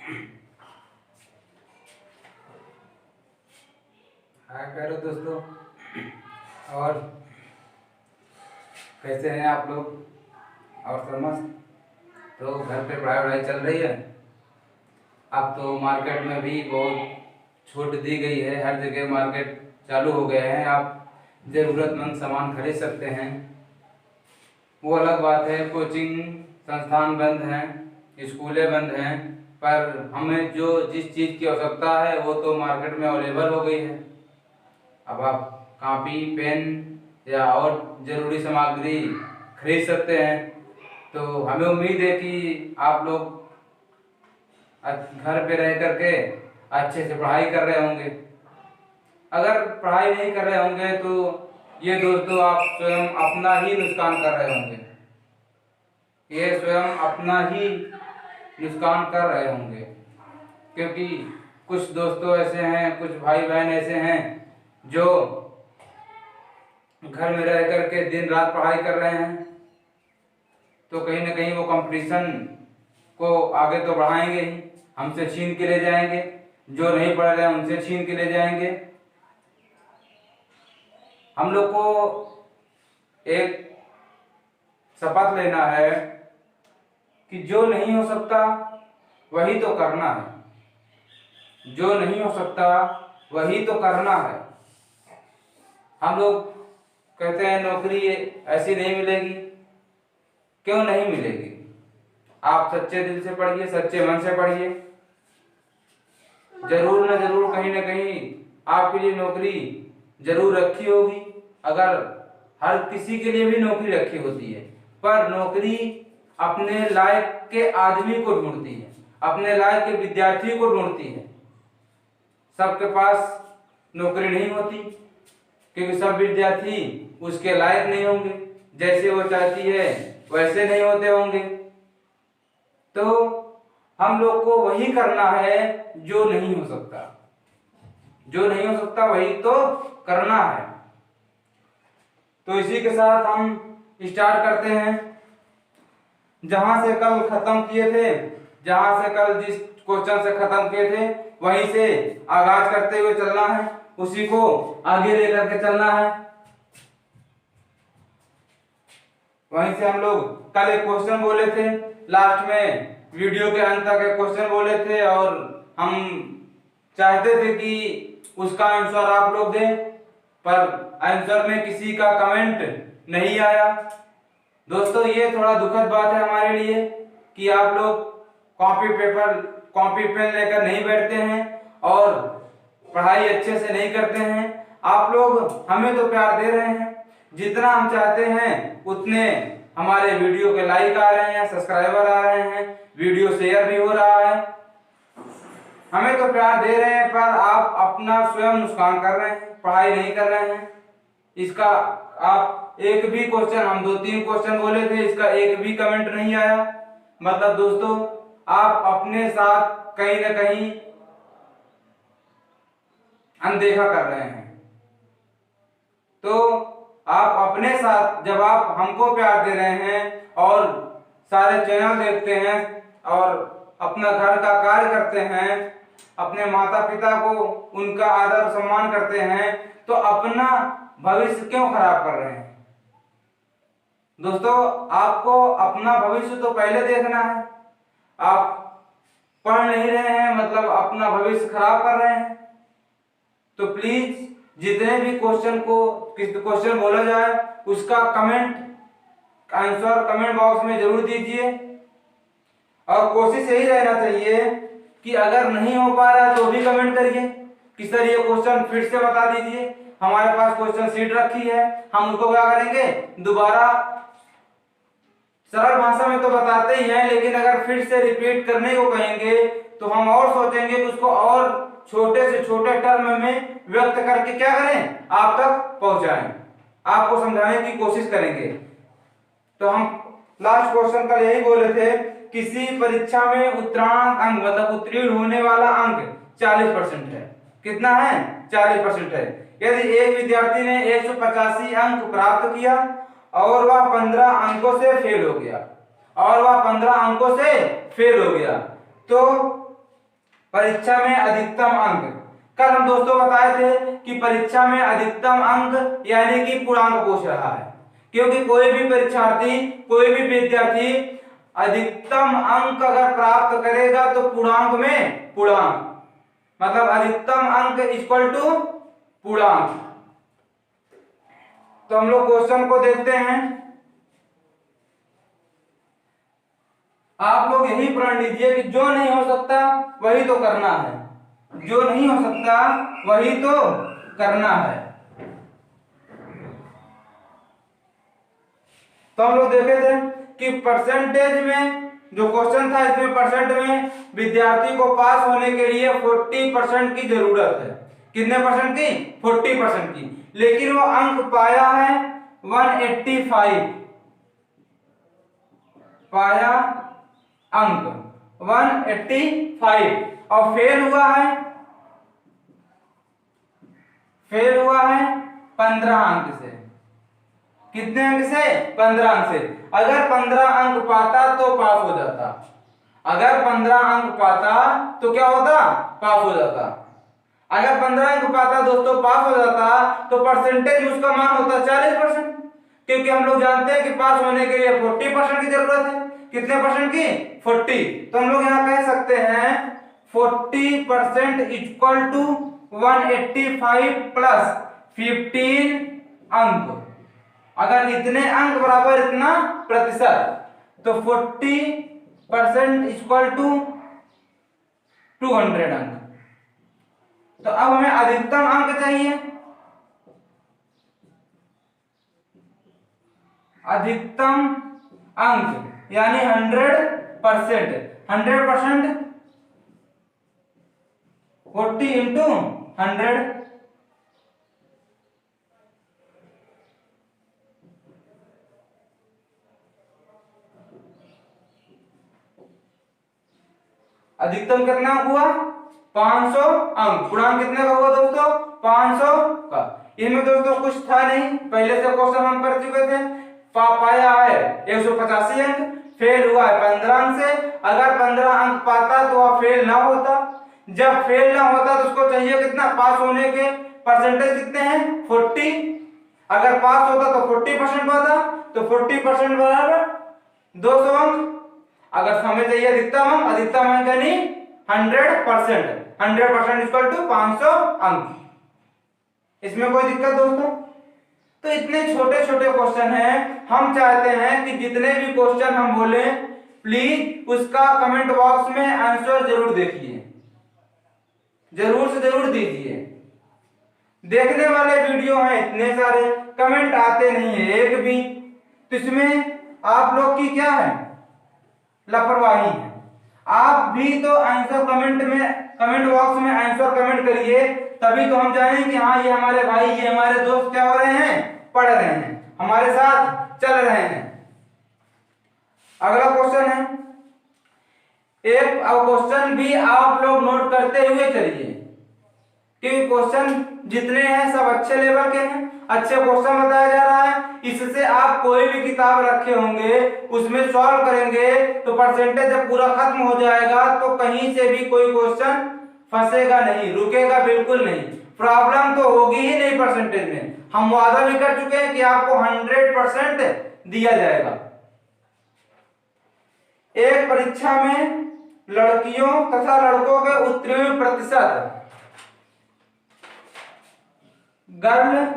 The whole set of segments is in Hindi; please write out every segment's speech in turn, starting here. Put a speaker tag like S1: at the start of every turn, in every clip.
S1: हाय प्यारे दोस्तों, और कैसे हैं आप लोग? और सब मस्त? तो घर पे पढ़ाई वढ़ाई चल रही है। अब तो मार्केट में भी बहुत छूट दी गई है, हर जगह मार्केट चालू हो गए हैं, आप ज़रूरतमंद सामान खरीद सकते हैं। वो अलग बात है, कोचिंग संस्थान बंद हैं, स्कूलें बंद हैं, पर हमें जो जिस चीज़ की आवश्यकता है वो तो मार्केट में अवेलेबल हो गई है। अब आप कॉपी पेन या और ज़रूरी सामग्री खरीद सकते हैं। तो हमें उम्मीद है कि आप लोग घर पे रह करके अच्छे से पढ़ाई कर रहे होंगे। अगर पढ़ाई नहीं कर रहे होंगे तो ये दोस्तों आप स्वयं अपना ही नुकसान कर रहे होंगे। ये स्वयं अपना ही नुकसान कर रहे होंगे, क्योंकि कुछ दोस्तों ऐसे हैं, कुछ भाई बहन ऐसे हैं जो घर में रह करके दिन रात पढ़ाई कर रहे हैं। तो कहीं ना कहीं वो कंपटीशन को आगे तो बढ़ाएंगे ही, हमसे छीन के ले जाएंगे, जो नहीं पढ़ रहे हैं उनसे छीन के ले जाएंगे। हम लोग को एक शपथ लेना है कि जो नहीं हो सकता वही तो करना है, जो नहीं हो सकता वही तो करना है। हम लोग कहते हैं नौकरी ऐसी नहीं मिलेगी, क्यों नहीं मिलेगी? आप सच्चे दिल से पढ़िए, सच्चे मन से पढ़िए, जरूर न जरूर कहीं ना कहीं आपके लिए नौकरी जरूर रखी होगी। अगर हर किसी के लिए भी नौकरी रखी होती है, पर नौकरी अपने लायक के आदमी को ढूंढती है, अपने लायक के विद्यार्थी को ढूंढती है। सबके पास नौकरी नहीं होती, क्योंकि सब विद्यार्थी उसके लायक नहीं होंगे, जैसे वो चाहती है वैसे नहीं होते होंगे। तो हम लोग को वही करना है जो नहीं हो सकता, जो नहीं हो सकता वही तो करना है। तो इसी के साथ हम स्टार्ट करते हैं। जहां से कल खत्म किए थे, जहां से कल जिस क्वेश्चन से खत्म किए थे वहीं से आगाज करते हुए चलना है, उसी को आगे लेकर के चलना है। वहीं से हम लोग कल एक क्वेश्चन बोले थे, लास्ट में वीडियो के अंत तक एक क्वेश्चन बोले थे, और हम चाहते थे कि उसका आंसर आप लोग दें, पर आंसर में किसी का कमेंट नहीं आया। दोस्तों ये थोड़ा दुखद बात है हमारे लिए कि आप लोग कॉपी पेन लेकर नहीं बैठते हैं और पढ़ाई अच्छे से नहीं करते हैं। आप लोग हमें तो प्यार दे रहे हैं, जितना हम चाहते हैं उतने हमारे वीडियो के लाइक आ रहे हैं, सब्सक्राइबर आ रहे हैं, वीडियो शेयर भी हो रहा है। हमें तो प्यार दे रहे हैं, पर आप अपना स्वयं नुकसान कर रहे हैं, पढ़ाई नहीं कर रहे हैं। इसका आप एक भी क्वेश्चन, हम 2-3 क्वेश्चन बोले थे, इसका एक भी कमेंट नहीं आया। मतलब दोस्तों आप अपने साथ कहीं ना कहीं अनदेखा कर रहे हैं। तो आप अपने साथ, जब आप हमको प्यार दे रहे हैं और सारे चैनल देखते हैं और अपना घर का कार्य करते हैं, अपने माता पिता को उनका आदर सम्मान करते हैं, तो अपना भविष्य क्यों खराब कर रहे हैं? दोस्तों आपको अपना भविष्य तो पहले देखना है। आप पढ़ नहीं रहे हैं मतलब अपना भविष्य खराब कर रहे हैं। तो प्लीज जितने भी क्वेश्चन बोला जाए उसका आंसर कमेंट बॉक्स में जरूर दीजिए, और कोशिश यही रहना चाहिए कि अगर नहीं हो पा रहा है तो भी कमेंट करिए कि सर ये क्वेश्चन फिर से बता दीजिए। हमारे पास क्वेश्चन शीट रखी है, हम उसको क्या करेंगे, दोबारा सरल भाषा में तो बताते ही हैं, लेकिन अगर फिर से रिपीट करने को कहेंगे तो हम और सोचेंगे कि उसको और छोटे से छोटे टर्म में व्यक्त करके क्या करें, आप तक पहुंचाएं, आपको समझाने की कोशिश करेंगे। तो हम लास्ट क्वेश्चन का यही बोले थे, किसी परीक्षा में उत्तीर्ण अंक मतलब उत्तीर्ण होने वाला अंक 40% है। कितना है? 40% है। यदि एक विद्यार्थी ने 185 अंक प्राप्त किया और वह 15 अंकों से फेल हो गया, तो परीक्षा में अधिकतम अंक। कल हम दोस्तों बताए थे कि परीक्षा में अधिकतम अंक यानी कि पूर्णांक पूछ रहा है, क्योंकि कोई भी परीक्षार्थी, कोई भी विद्यार्थी अधिकतम अंक अगर प्राप्त करेगा तो पूर्णांक में पूर्णांक, मतलब अधिकतम अंक इक्वल टू पूर्णांक। तो हम लोग क्वेश्चन को देखते हैं। आप लोग यही प्रण लीजिए कि जो नहीं हो सकता वही तो करना है, जो नहीं हो सकता वही तो करना है। तो हम लोग देखे थे कि परसेंटेज में जो क्वेश्चन था, इसमें परसेंट में विद्यार्थी को पास होने के लिए 40% की जरूरत है। कितने परसेंट की? 40% की। लेकिन वो अंक पाया है 185, पाया अंक 185 और फेल हुआ है 15 अंक से। कितने अंक से? 15 अंक से। अगर 15 अंक पाता तो पास हो जाता, अगर 15 अंक पाता तो क्या होता? पास हो जाता। अगर 15 अंक पाता दोस्तों, पास हो जाता, तो परसेंटेज में उसका मान होता 40%, क्योंकि हम लोग जानते हैं कि पास होने के लिए 40% की जरूरत है। कितने परसेंट की? 40। तो हम लोग यहाँ कह सकते हैं 40% इक्वल टू 185 प्लस 15 अंक। अगर इतने अंक बराबर इतना प्रतिशत, तो 40% इक्वल टू 200 अंक। तो अब हमें अधिकतम अंक चाहिए। अधिकतम अंक यानी 100%, 100% 40 इंटू 100, अधिकतम कितना हुआ? 500 अंक। पूर्णांक कितने का हुआ दोस्तों? 500 का। इसमें दोस्तों कुछ था नहीं, पहले से क्वेश्चन हम कर चुके थे। पाया है 185 अंक, फेल हुआ है 15 अंक से। अगर 15 अंक पाता तो वह फेल ना होता। जब फेल ना होता तो उसको चाहिए कितना? पास होने के परसेंटेज कितने हैं? 40। अगर पास होता तो 40% पाता, तो 40% बराबर 200 अंक। अगर हमें चाहिए अधिकतम अंक, अधिकतम अंक यानी 100%, 100% इक्वल टू 500 अंक। इसमें कोई दिक्कत दोस्तों? तो इतने छोटे छोटे क्वेश्चन हैं, हम चाहते हैं कि जितने भी क्वेश्चन हम बोले प्लीज उसका कमेंट बॉक्स में आंसर जरूर देखिए, जरूर से जरूर दीजिए। देखने वाले वीडियो हैं इतने सारे, कमेंट आते नहीं है एक भी, तो इसमें आप लोग की क्या है? लापरवाही है। आप भी तो आंसर कमेंट बॉक्स में आंसर कमेंट करिए, तभी तो हम जानें कि हाँ ये हमारे भाई, ये हमारे दोस्त क्या हो रहे हैं? पढ़ रहे हैं, हमारे साथ चल रहे हैं। अगला क्वेश्चन है, एक क्वेश्चन भी आप लोग नोट करते हुए चलिए, क्योंकि क्वेश्चन जितने हैं सब अच्छे लेवल के हैं, अच्छे क्वेश्चन बताया जा रहा है। इससे आप कोई भी किताब रखे होंगे उसमें सॉल्व करेंगे तो परसेंटेज जब पूरा खत्म हो जाएगा तो कहीं से भी कोई क्वेश्चन फंसेगा नहीं, रुकेगा बिल्कुल नहीं, प्रॉब्लम तो होगी ही नहीं परसेंटेज में। हम वादा भी कर चुके हैं कि आपको 100% दिया जाएगा। एक परीक्षा में लड़कियों तथा लड़कों के उत्तीर्ण प्रतिशत, गर्ल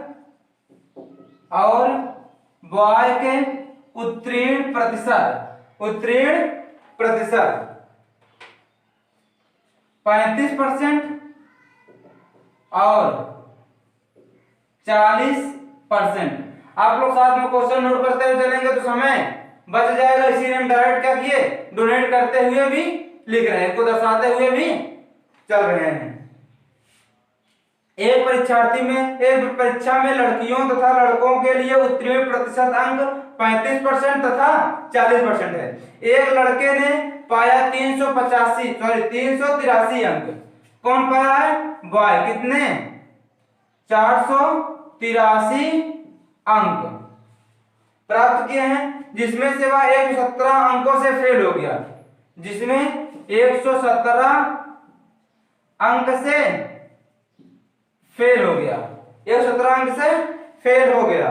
S1: और बॉय के उत्तीर्ण प्रतिशत 35% और 40%। आप लोग साथ में क्वेश्चन नोट करते हुए चलेंगे तो समय बच जाएगा, इसीलिए हम डायरेक्ट क्या किए? डोनेट करते हुए भी लिख रहे हैं, इसको दर्शाते हुए भी चल रहे हैं। एक परीक्षा में लड़कियों तथा लड़कों के लिए उत्तीर्ण प्रतिशत अंक 35% तथा 40% है। एक लड़के ने पाया 383 अंक। कौन पाया है? बॉय। कितने? 483 अंक प्राप्त किए हैं, जिसमें से वह 117 अंकों से फेल हो गया, जिसमें 117 अंक से फेल हो गया, 117 अंक से फेल हो गया।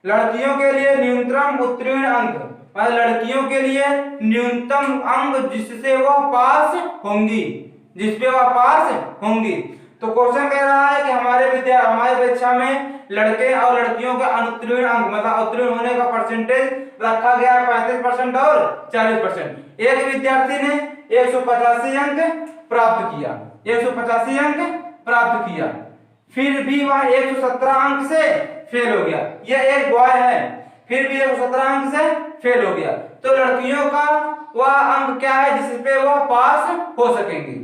S1: लड़कियों के लिए न्यूनतम उत्तीर्ण अंक, मतलब लड़कियों के लिए न्यूनतम अंक जिससे वह पास होंगी, जिसपे वह पास होंगी। तो क्वेश्चन कह रहा है कि हमारे परीक्षा में लड़के और लड़कियों के अनुत्तीर्ण अंक, मतलब उत्तीर्ण होने का परसेंटेज रखा गया है 35% और 40%। एक विद्यार्थी ने 185 अंक प्राप्त किया, 185 अंक प्राप्त किया, फिर भी वह 117 अंक से फेल हो गया। यह एक बॉय है, फिर भी 117 अंक से फेल हो गया। तो लड़कियों का वह अंक क्या है जिसपे वह पास हो सकेंगे।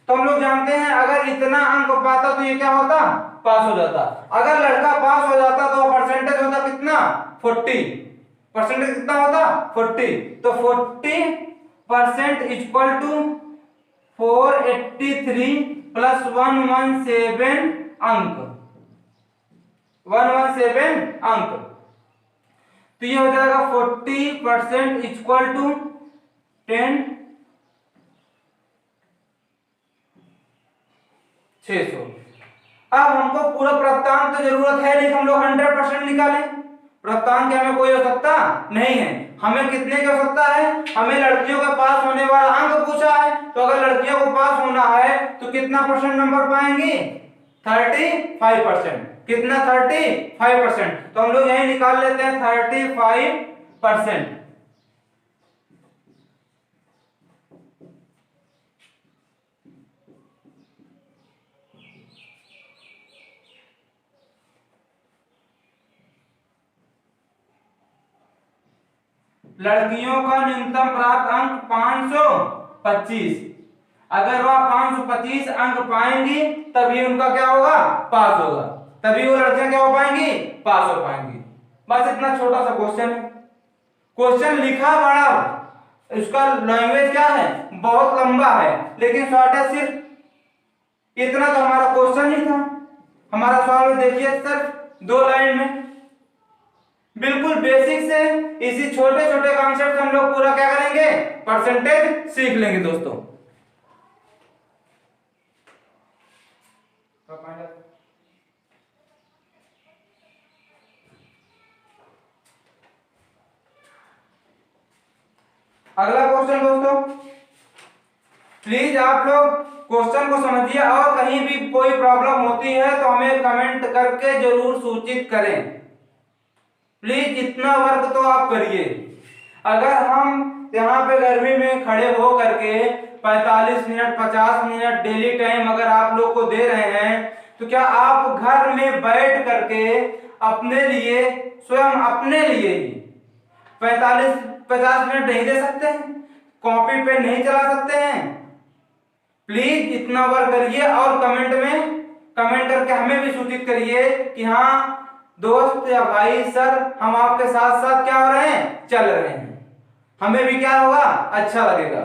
S1: तो हम लोग जानते हैं अगर इतना अंक पाता तो ये क्या होता, पास हो जाता। अगर लड़का पास हो जाता तो परसेंटेज होता कितना, 40। परसेंटेज कितना होता, 40। तो 40% इक्वल टू 483 प्लस 117 अंक, 117 अंक। तो ये हो जाएगा 40% इक्वल टू 600। अब हमको पूरा प्राप्तांक तो जरूरत है नहीं, हम लोग 100% निकालें। प्राप्तांक हमें कोई हो सकता नहीं है, हमें कितने की आवश्यकता है, हमें लड़कियों का पास होने वाला अंक पूछा है। तो अगर लड़कियों को पास होना है तो कितना परसेंट नंबर पाएंगी, 35%। कितना, 35%। तो हम लोग यही निकाल लेते हैं 35%। लड़कियों का न्यूनतम प्राप्त अंक 525। अगर वह 525 अंक पाएंगी तभी उनका क्या होगा, पास होगा, तभी वो लड़कियां क्या हो पाएंगी, पास हो पाएंगी। बस इतना छोटा सा क्वेश्चन है। क्वेश्चन लिखा बड़ा, इसका लैंग्वेज क्या है, बहुत लंबा है, लेकिन शॉर्ट है सिर्फ इतना। तो हमारा क्वेश्चन ही था। हमारा सवाल देखिए सिर्फ 2 लाइन में, बिल्कुल बेसिक से इसी छोटे छोटे कॉन्सेप्ट हम लोग पूरा क्या करेंगे, परसेंटेज सीख लेंगे दोस्तों। अगला क्वेश्चन दोस्तों, प्लीज आप लोग क्वेश्चन को समझिए और कहीं भी कोई प्रॉब्लम होती है तो हमें कमेंट करके जरूर सूचित करें। प्लीज इतना वर्क तो आप करिए। अगर हम यहाँ पे गर्मी में खड़े हो करके 45 मिनट 50 मिनट डेली टाइम अगर आप लोग को दे रहे हैं तो क्या आप घर में बैठ करके अपने लिए, स्वयं अपने लिए ही 45-50 मिनट नहीं दे सकते हैं, कॉपी पे नहीं चला सकते हैं? प्लीज इतना वर्क करिए और कमेंट करके हमें भी सूचित करिए कि हाँ दोस्त या भाई सर हम आपके साथ साथ क्या हो रहे हैं, चल रहे हैं। हमें भी क्या होगा, अच्छा लगेगा।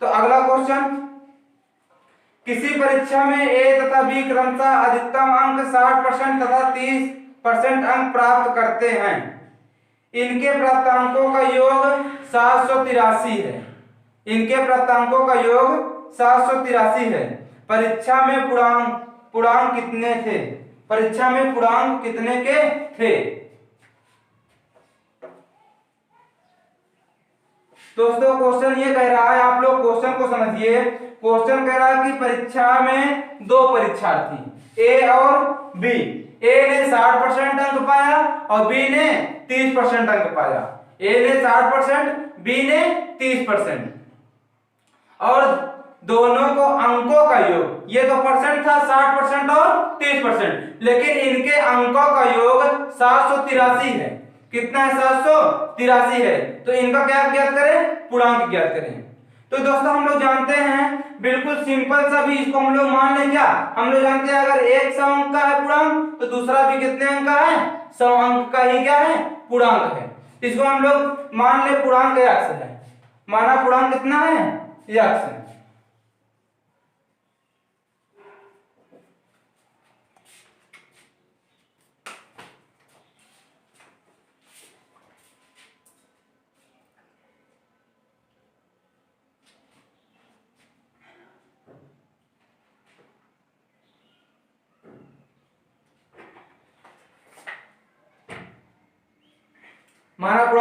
S1: तो अगला क्वेश्चन, किसी परीक्षा में ए तथा बी क्रमशः अधिकतम अंक 60% तथा 30% अंक प्राप्त करते हैं। इनके प्राप्तांकों का योग 783 है। इनके प्राप्तांकों का योग 783 है। परीक्षा में पूर्णांक कितने थे, परीक्षा में पूर्णांक कितने के थे? दोस्तों क्वेश्चन ये कह रहा है, आप लोग क्वेश्चन को समझिए। क्वेश्चन कह रहा है कि परीक्षा में 2 परीक्षार्थी ए और बी, ए ने 60% अंक पाया और बी ने 30% अंक पाया। ए ने 60%, बी ने 30%। और दोनों को अंकों का योग, ये तो परसेंट था 60% और 30%, लेकिन इनके अंकों का योग 783 है। कितना है, 783 है। तो इनका क्या ज्ञात करें, पूर्णांक ज्ञात करें। तो दोस्तों हम लोग जानते हैं बिल्कुल सिंपल सा भी इसको हम लोग मान लें। क्या हम लोग जानते हैं अगर एक 100 अंक का है पूर्णांक तो दूसरा भी कितने अंक का है, 100 अंक का ही क्या है, पूर्णांक है। इसको हम लोग मान ले पूर्णांक x है। माना पूर्णांक कितना है, x है।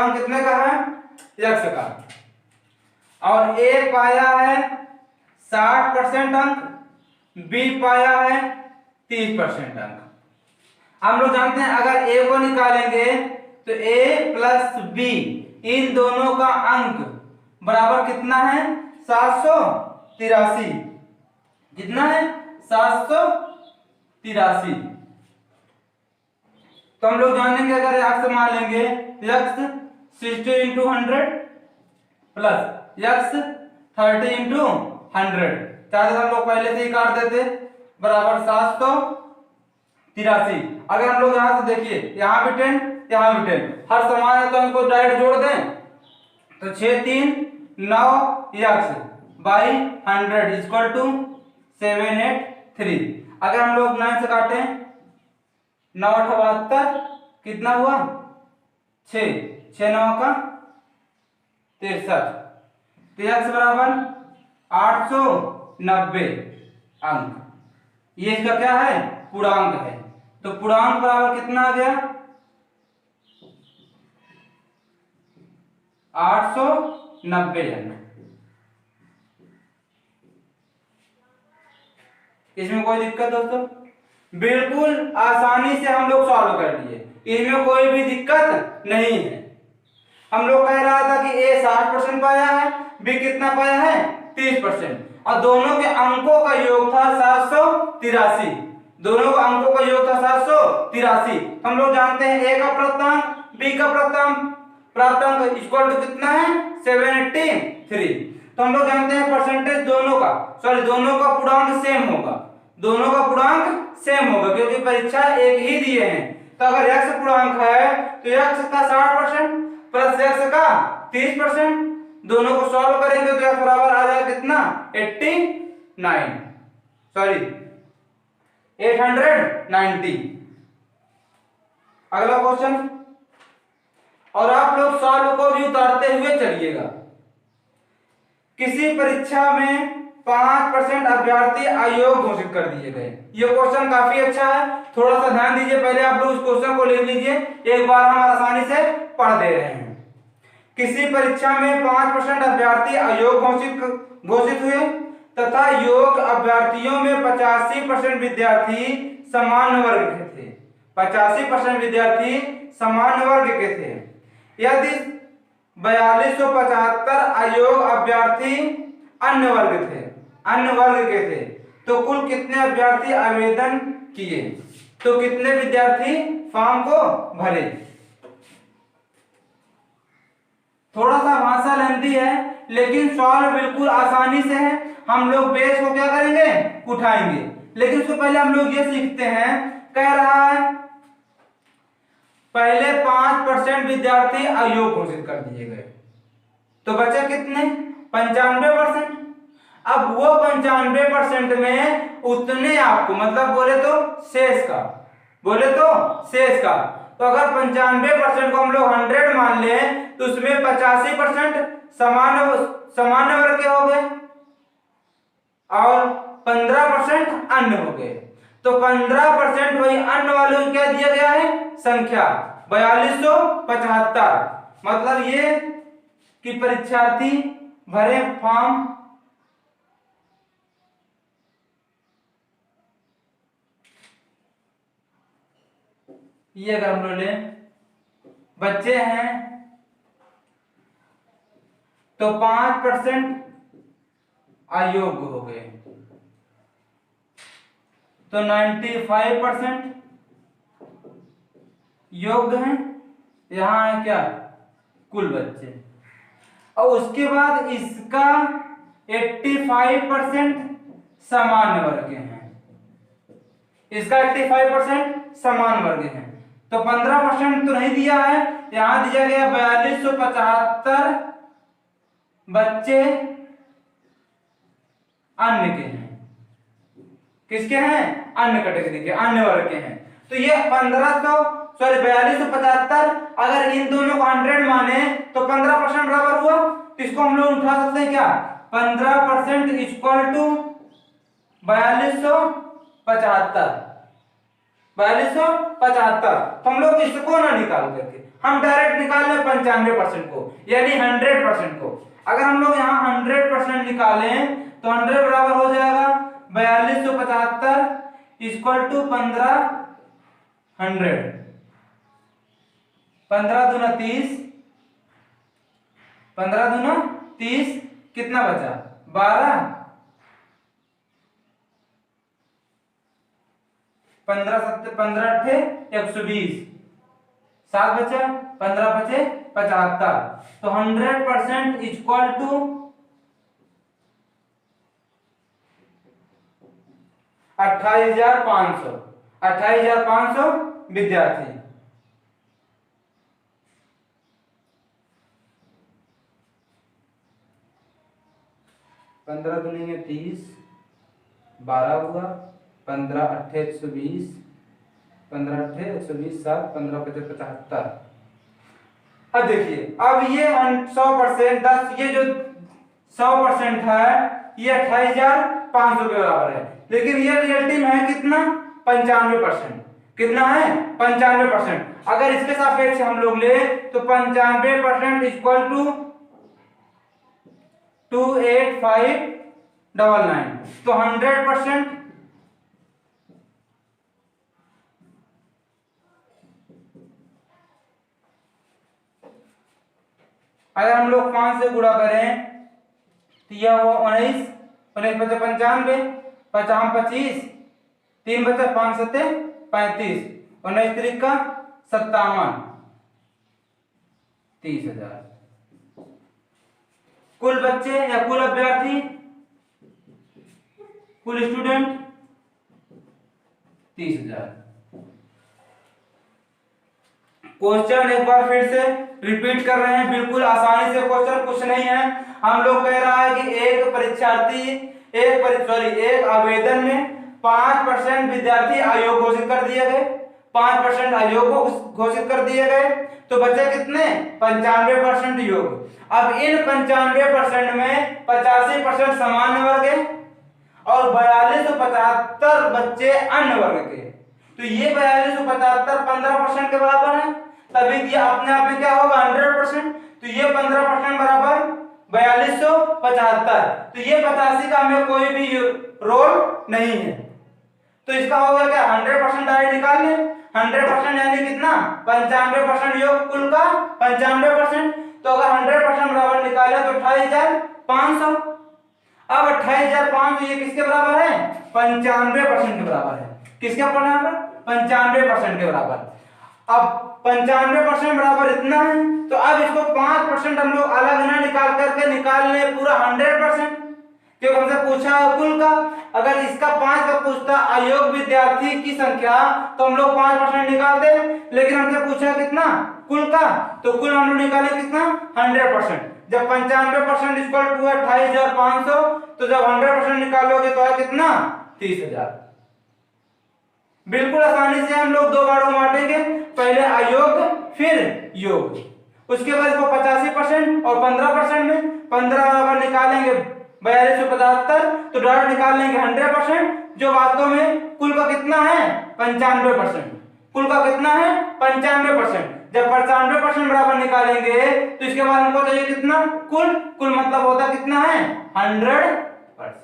S1: पूर्णांक कितने का है? x का। और a पाया है 60% अंक, b पाया है 30% अंक। हम लोग जानते हैं अगर a को निकालेंगे तो a प्लस b इन दोनों का अंक बराबर कितना है? 783। कितना है? 783। तो हम लोग जानेंगे अगर x मान लेंगे x 60 into 100 plus x 30 into 100, चाहे हम लोग पहले से ही काट देते, बराबर 783। अगर हम लोग यहाँ से देखिए, यहाँ भी 10 यहाँ भी 10, हर समान है तो हम इसको डायरेक्ट जोड़ दें तो 6 3 9 x बाई 100 इक्वल टू 783। अगर हम लोग 9 से काटें 9 78 कितना हुआ? 6 6 9 का 63। तो x बराबर 890 अंक। ये इसका क्या है? पूर्णांक है। तो पूर्णांक बराबर कितना आ गया? 890 अंक। इसमें कोई दिक्कत दोस्तों? बिल्कुल आसानी से हम लोग सॉल्व कर लिए, इसमें कोई भी दिक्कत नहीं है। हम लोग कह रहा था कि a 60% पाया है, b कितना पाया है? 30%, और दोनों के अंकों का योग था 783। दोनों का अंकों का योग था 783। हम लोग जानते हैं a का प्राप्तांक b का प्राप्तांक इक्वल टू कितना है? 783। तो हम लोग जानते हैं परसेंटेज दोनों का, सॉरी दोनों का पूर्णांक सेम होगा, दोनों का पूर्णांक सेम होगा क्योंकि परीक्षा एक ही दिए हैं। तो अगर x पूर्णांक है तो x का 60% प्लस x का 30%, दोनों को सॉल्व करेंगे तो x बराबर आ जाएगा कितना? 89, सॉरी 890। अगला क्वेश्चन, और आप लोग सॉल्व को भी उतारते हुए चलिएगा। किसी परीक्षा में 5% अभ्यर्थी अयोग्य घोषित कर दिए गए। ये क्वेश्चन काफी अच्छा है, थोड़ा सा ध्यान दीजिए। पहले आप लोग इस क्वेश्चन को लिख लीजिए, एक बार हम आसानी से पढ़ दे रहे हैं। किसी परीक्षा में 5% अभ्यर्थी अयोग्य घोषित हुए तथा योग्य अभ्यर्थियों में 85% विद्यार्थी सामान्य वर्ग के थे। 85% विद्यार्थी सामान्य वर्ग के थे। यदि 4275 अयोग्य अभ्यर्थी अन्य वर्ग के थे तो कुल कितने अभ्यर्थी आवेदन किए? तो कितने विद्यार्थी फॉर्म को भरे? थोड़ा सा भाषा लेंदी है लेकिन सॉल्व बिल्कुल आसानी से है। हम लोग बेस को क्या करेंगे? उठाएंगे। लेकिन उससे पहले हम लोग ये सीखते हैं, कह रहा है पहले 5% विद्यार्थी अयोग्य घोषित कर दिए गए तो बचे कितने? 95%। अब वो 95% में उतने आपको, मतलब बोले तो शेष का, तो अगर 95% को हम लोग 100 मान ले तो उसमें 85% सामान्य वर्ग के हो गए और 15% अन्य हो गए। तो 15% वही अन्य वालों को क्या दिया गया है? संख्या 4275। मतलब ये कि परीक्षार्थी भरे फॉर्म ये अगर हम लोग ले बच्चे हैं तो 5% अयोग्य हो गए तो 95% योग्य हैं। यहां है क्या? कुल बच्चे। और उसके बाद इसका 85% सामान्य वर्ग के हैं, इसका 85% समान वर्ग हैं। तो 15% तो नहीं दिया है, यहां दिया गया 4275 बच्चे अन्य के हैं। किसके हैं? अन्य कैटेगरी के, अन्य वर्ग के हैं। तो ये 4275 अगर इन दोनों को 100 माने तो 15% बराबर हुआ। तो इसको हम लोग उठा सकते हैं क्या? 15% इक्वल टू 4275। तो हम लोग इसको ना निकाल करके हम डायरेक्ट निकाल लें 95% को, यानी 100% को। अगर हम लोग यहाँ 100% निकालें तो 100 बराबर हो जाएगा 4275 इक्वल टू 1500। 15 दूना 30, 15 दूना 30, कितना बचा 12, 15 अट्ठे 120, 7 बचा, 15 बचे 75। तो 100% इक्वल टू 28,500, 28,500 विद्यार्थी। पंद्रह दूनी 30, 12 हुआ, 15 अट्ठे 120, 15 अट्ठे 120, 7, 15 पचे 75। अब देखिए, अब ये 100% 10, ये जो 100% है ये 28,500 के बराबर है, लेकिन ये रियलिटी में है कितना 95%। कितना है 95%। अगर इसके सापेक्ष हम लोग ले तो 95% इक्वल टू 28599। तो 100% अगर हम लोग 5 से गुणा करें तो यह हुआ 19, 19 बचा 95, 55 25, 3 बचा 5 सत्ते 35, 19 3 का 57, 30,000। कुल बच्चे या कुल अभ्यर्थी, कुल स्टूडेंट 30,000। क्वेश्चन एक बार फिर से रिपीट कर रहे हैं, बिल्कुल आसानी से क्वेश्चन कुछ नहीं है। हम लोग कह रहा है कि एक परीक्षार्थी एक आवेदन में 5% विद्यार्थी अयोग्य घोषित कर दिए गए, 5% अयोग्य घोषित कर दिए गए, तो बचे कितने 95% योग्य। अब इन 95% में 85% सामान्य वर्ग के और 4275 बच्चे अन्य वर्ग के। तो ये 4275 15% के बराबर है, तभी ये अपने आप में क्या होगा 100%। तो ये 15% बराबर 4275। तो ये 85 का हमें कोई भी रोल नहीं है, तो इसका होगा क्या 100% डायरेक्ट निकाल लें। 100% यानी कितना 95% योग कुल का 95%। तो अगर 100% बराबर निकाले तो 28,500। अब 28,500 ये किसके बराबर है 95% के बराबर है। किसके बराबर 95% के बराबर। अब 95% बराबर इतना है, तो अब इसको 5% हम लोग अलग ना निकाल करके निकाल ले पूरा 100%, क्योंकि हमसे पूछा है कुल का। अगर इसका 5 का पूछता अयोग्य विद्यार्थी की संख्या तो हम लोग 5% निकालते, लेकिन हमसे पूछा कितना कुल का, तो कुल हम लोग निकाले कितना 100%। जब 95% इक्वल टू 28,500, तो जब 100% निकालोगे तो है कितना 30,000। बिल्कुल आसानी से हम लोग दो बार बांटेंगे, पहले अयोग्य फिर योग्य। उसके बाद इसको 85% और 15% में 15 बराबर निकालेंगे 4275, तो डायरेक्ट निकाल लेंगे 100%, जो वास्तव में कुल का कितना है 95%। कुल का कितना है 95%। जब 95% बराबर निकालेंगे तो इसके बाद हमको चाहिए कितना कुल मतलब होता कितना है 100%।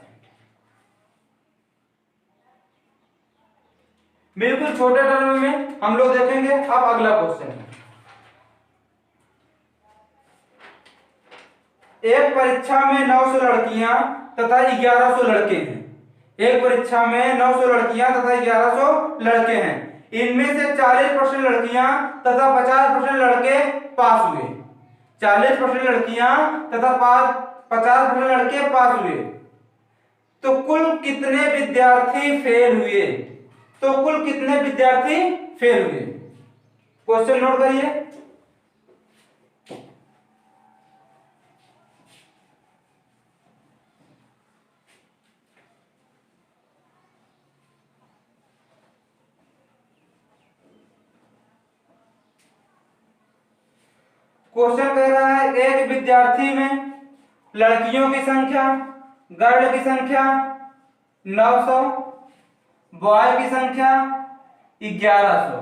S1: बिल्कुल छोटे टर्म में हम लोग देखेंगे। अब अगला क्वेश्चन, एक परीक्षा में 900 लड़कियां तथा 1100 लड़के हैं। एक परीक्षा में 900 लड़कियां तथा 1100 लड़के हैं। इनमें से 40% लड़कियां तथा 50% लड़के पास हुए। 40% लड़कियां तथा 50% लड़के पास हुए, तो कुल कितने विद्यार्थी फेल हुए। तो कुल कितने विद्यार्थी फेल हुए। क्वेश्चन नोट करिए। क्वेश्चन कह रहा है एक विद्यार्थी में लड़कियों की संख्या गर्ल की संख्या 900, बॉय की संख्या 1100।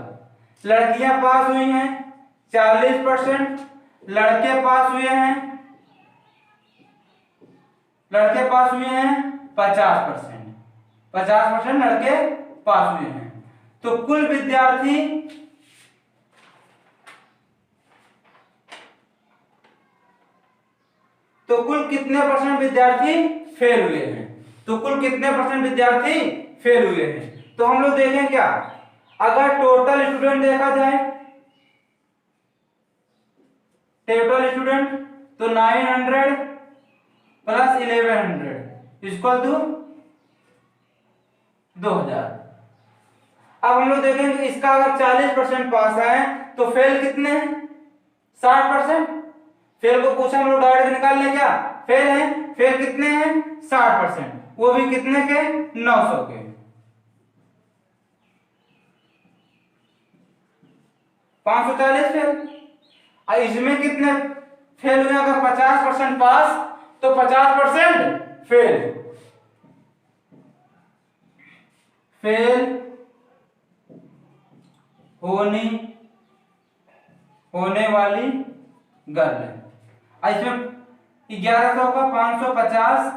S1: लड़कियां पास हुई हैं 40% लड़के पास हुए हैं, लड़के पास हुए हैं 50%, 50% लड़के पास हुए हैं। तो कुल विद्यार्थी तो कुल कितने परसेंट विद्यार्थी फेल हुए हैं, तो कुल कितने परसेंट विद्यार्थी फेल हुए हैं। तो हम लोग देखें क्या, अगर टोटल स्टूडेंट देखा जाए, टोटल स्टूडेंट तो 900 प्लस 1100 इक्वल टू 2000। अब हम लोग देखेंगे इसका अगर 40% पास है तो फेल कितने हैं, 60%। फेल को पूछा हम लोग डायरेक्ट निकाल लें क्या, फेल है, फेल कितने हैं 60%, वो भी कितने के 900 के। $540 फेल। और इसमें कितने फेल हुए, अगर 50% पास तो 50% फेल, फेल होने वाली गर्ल। इसमें 1100 का 550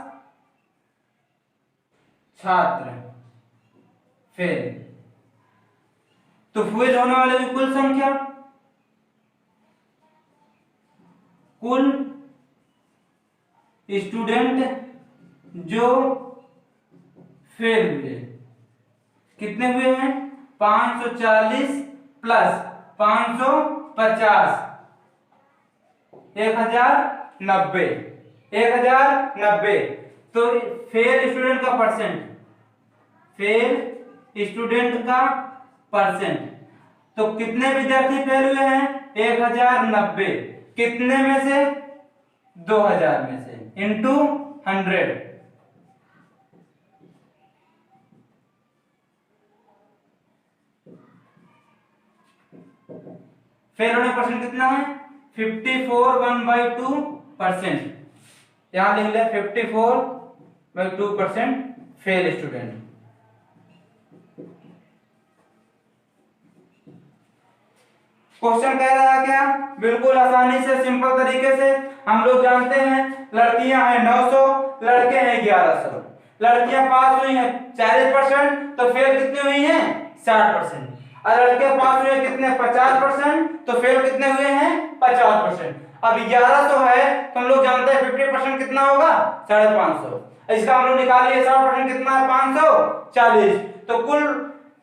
S1: छात्र फेल। तो फेल होने वाले की कुल संख्या, कुल स्टूडेंट जो फेल हुए कितने हुए हैं, 540 प्लस 550 1090, 1090। तो फेल स्टूडेंट का परसेंट, फेल स्टूडेंट का परसेंट, तो कितने विद्यार्थी फेल हुए हैं 1090, कितने में से 2000 में से, इंटू 100। फेल होने परसेंट कितना है 54 1/2%। यहां लिख ले 54/2% फेल स्टूडेंट। क्वेश्चन कह रहा है क्या, बिल्कुल आसानी से सिंपल तरीके से हम लोग जानते हैं लड़कियां हैं 900, लड़के हैं 1100। लड़कियां पास हुई हैं 40%, तो फेल कितनी हुई हैं 60%। और लड़के पास हुए कितने 50%, तो फेल कितने हुए हैं 50%। अब 1100 है तो हम लोग जानते हैं 50% कितना होगा 550। इसका हम लोग निकालिए 60% कितना है 540। तो कुल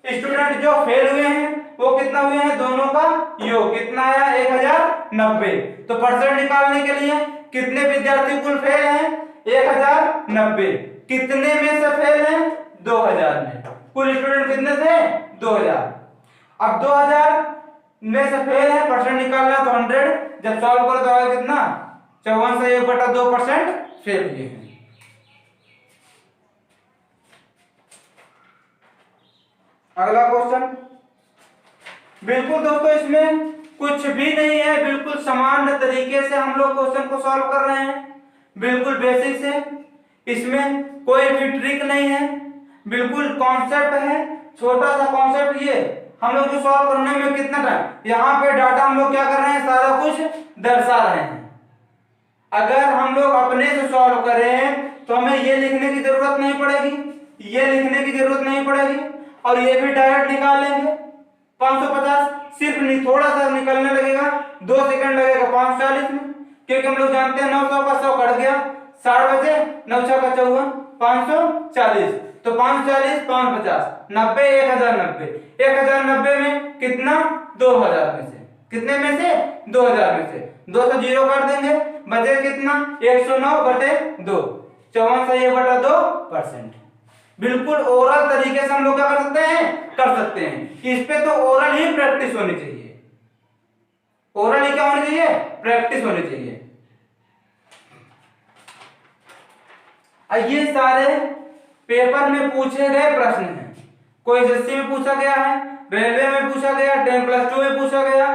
S1: स्टूडेंट जो फेल हुए हैं वो कितना हुए हैं, दोनों का योग कितना आया 1090। तो परसेंट निकालने के लिए कितने विद्यार्थी कुल फेल हैं 1090, कितने में से फेल हैं 2000 में, कुल स्टूडेंट कितने थे 2000। अब 2000 में से फेल है, परसेंट निकालना तो 100, जब सॉल्व करो तो आएगा कितना 54 से 1/2% फेल हुए हैं। अगला क्वेश्चन, बिल्कुल दोस्तों इसमें कुछ भी नहीं है, बिल्कुल सामान्य तरीके से हम लोग क्वेश्चन को सॉल्व कर रहे हैं, बिल्कुल बेसिक से, इसमें कोई भी ट्रिक नहीं है, बिल्कुल कॉन्सेप्ट है, छोटा सा कॉन्सेप्ट। ये हम लोग जो सॉल्व करने में कितना टाइम, यहाँ पे डाटा हम लोग क्या कर रहे हैं सारा कुछ दर्शा रहे हैं। अगर हम लोग अपने से सॉल्व करें तो हमें ये लिखने की जरूरत नहीं पड़ेगी, ये लिखने की जरूरत नहीं पड़ेगी, और ये भी डायरेक्ट निकाल लेंगे 550, सिर्फ नहीं थोड़ा सा निकलने लगेगा 2 सेकंड लगेगा 540 में, क्योंकि हम लोग जानते हैं 900 का 100 कट गया, 60 बचे 9 का 54 540, तो 540 550 90 1090, 1090 में कितना 2000 में से, कितने में से 2000 में से 2 से 0 काट देंगे, बचे कितना 109/2, 54 से 1/2%। बिल्कुल ओरल तरीके से हम लोग क्या कर सकते हैं। इस पे तो ओरल ही प्रैक्टिस होनी चाहिए, ओरल ही क्या होनी चाहिए, प्रैक्टिस होनी चाहिए। ये सारे पेपर में पूछे गए प्रश्न हैं, कोई एसएससी में पूछा गया है, रेलवे में पूछा गया, 10+2 में पूछा गया,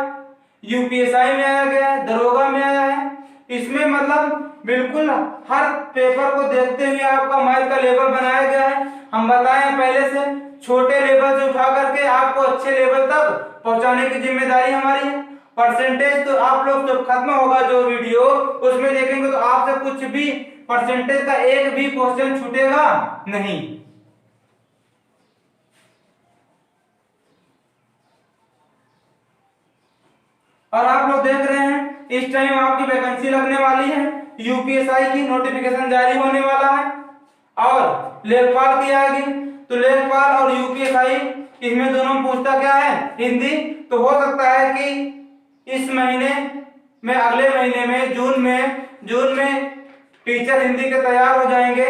S1: यूपीएसआई में आया गया, दरोगा में आया है। इसमें मतलब बिल्कुल हर पेपर को देखते हुए आपका मैथ का लेवल बनाया गया है। हम बताएं पहले से, छोटे लेवल से उठा करके आपको अच्छे लेवल तक पहुंचाने की जिम्मेदारी हमारी है। परसेंटेज तो आप लोग जब खत्म होगा जो वीडियो उसमें देखेंगे तो आपसे कुछ भी परसेंटेज का एक भी क्वेश्चन छूटेगा नहीं। और आप लोग देख रहे हैं इस टाइम आपकी वैकेंसी लगने वाली है, यूपीएसआई की नोटिफिकेशन जारी होने वाला है और लेखपाल की आएगी। तो लेखपाल और यूपीएसआई इसमें दोनों में पूछता क्या है, हिंदी। तो हो सकता है कि इस महीने में, अगले महीने में, जून में टीचर हिंदी के तैयार हो जाएंगे।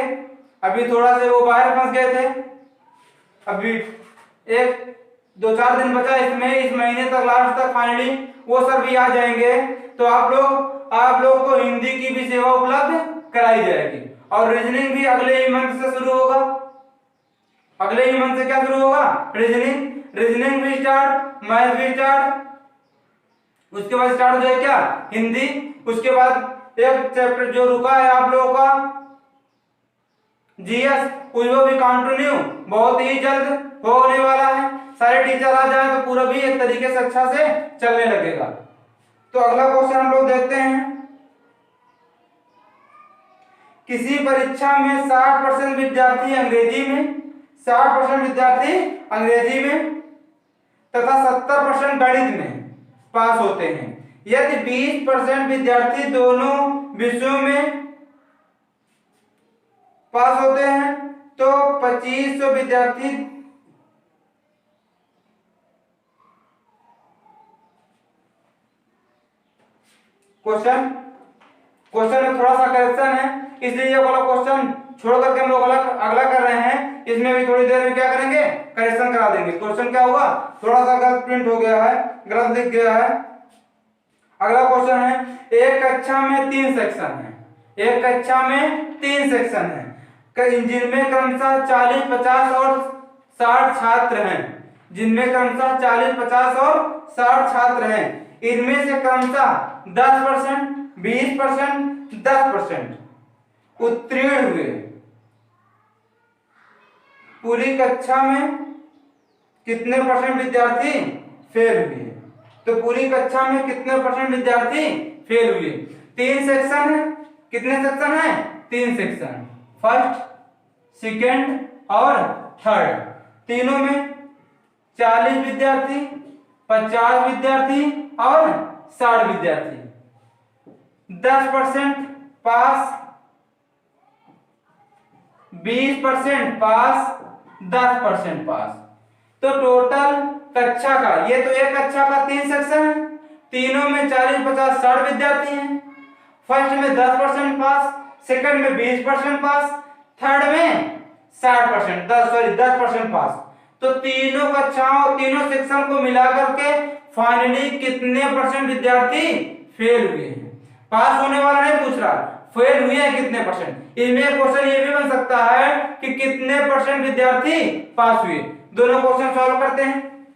S1: अभी थोड़ा से वो बाहर फंस गए थे, अभी एक 2-4 दिन बचा इसमें, इस महीने तक लास्ट तक फाइनली वो सर भी आ जाएंगे। तो आप लोग को हिंदी की भी सेवा उपलब्ध कराई जाएगी और रीजनिंग भी अगले ही मंथ से शुरू होगा। अगले ही मंथ से क्या शुरू होगा, रीजनिंग भी स्टार्ट, मैथ भी स्टार्ट, उसके बाद स्टार्ट हो जाए क्या, हिंदी। उसके बाद एक चैप्टर जो रुका है आप लोगों का जीएस, उसको भी कंटिन्यू बहुत ही जल्द होने वाला है। सारे टीचर आ जाए तो पूरा भी एक तरीके से अच्छा से चलने लगेगा। तो अगला क्वेश्चन हम लोग देखते हैं, किसी परीक्षा में 60% विद्यार्थी अंग्रेजी में, 60% विद्यार्थी अंग्रेजी में तथा 70% गणित में पास होते हैं। यदि 20% विद्यार्थी दोनों विषयों में पास होते हैं तो 2500 विद्यार्थी क्वेश्चन में थोड़ा सा करेक्शन है, इसलिए ये वाला क्वेश्चन छोड़ करके हम लोग अगला कर रहे हैं। इसमें भी थोड़ी देर में क्या करेंगे, करेक्शन करा देंगे। क्वेश्चन क्या हुआ, थोड़ा सा गलत प्रिंट हो गया है, गलत लिख गया है। अगला क्वेश्चन है, एक कक्षा में 3 सेक्शन है, एक कक्षा में 3 सेक्शन है, जिनमें क्रमशः 40, 50 और 60 छात्र हैं, जिनमें क्रमशः 40, 50 और 60 छात्र हैं। इनमें से क्रमशः 10%, 20%, 10% उत्तीर्ण हुए। पूरी कक्षा में कितने परसेंट विद्यार्थी फेल हुए, तो पूरी कक्षा में कितने परसेंट विद्यार्थी फेल हुए। 3 सेक्शन है, कितने सेक्शन है, 3 सेक्शन, फर्स्ट, सेकेंड और थर्ड। तीनों में 40 विद्यार्थी, 50 विद्यार्थी और 60 विद्यार्थी, 10% पास, 20% पास, 10% पास। तो टोटल कक्षा का, ये तो एक कक्षा का 3 सेक्शन है, तीनों में 40, 50, 60 विद्यार्थी हैं। फर्स्ट में 10% पास, सेकंड में 20% पास, थर्ड में 10% पास। तो तीनों कक्षाओं, तीनों सेक्शन को मिलाकर के फाइनली कितने परसेंट विद्यार्थी फेल हुए हैं। पास होने वाला नहीं पूछ रहा, फेल हुए हैं कितने परसेंट। इसमें क्वेश्चन ये भी बन सकता है कि कितने परसेंट विद्यार्थी पास हुए। दोनों क्वेश्चन सॉल्व करते हैं।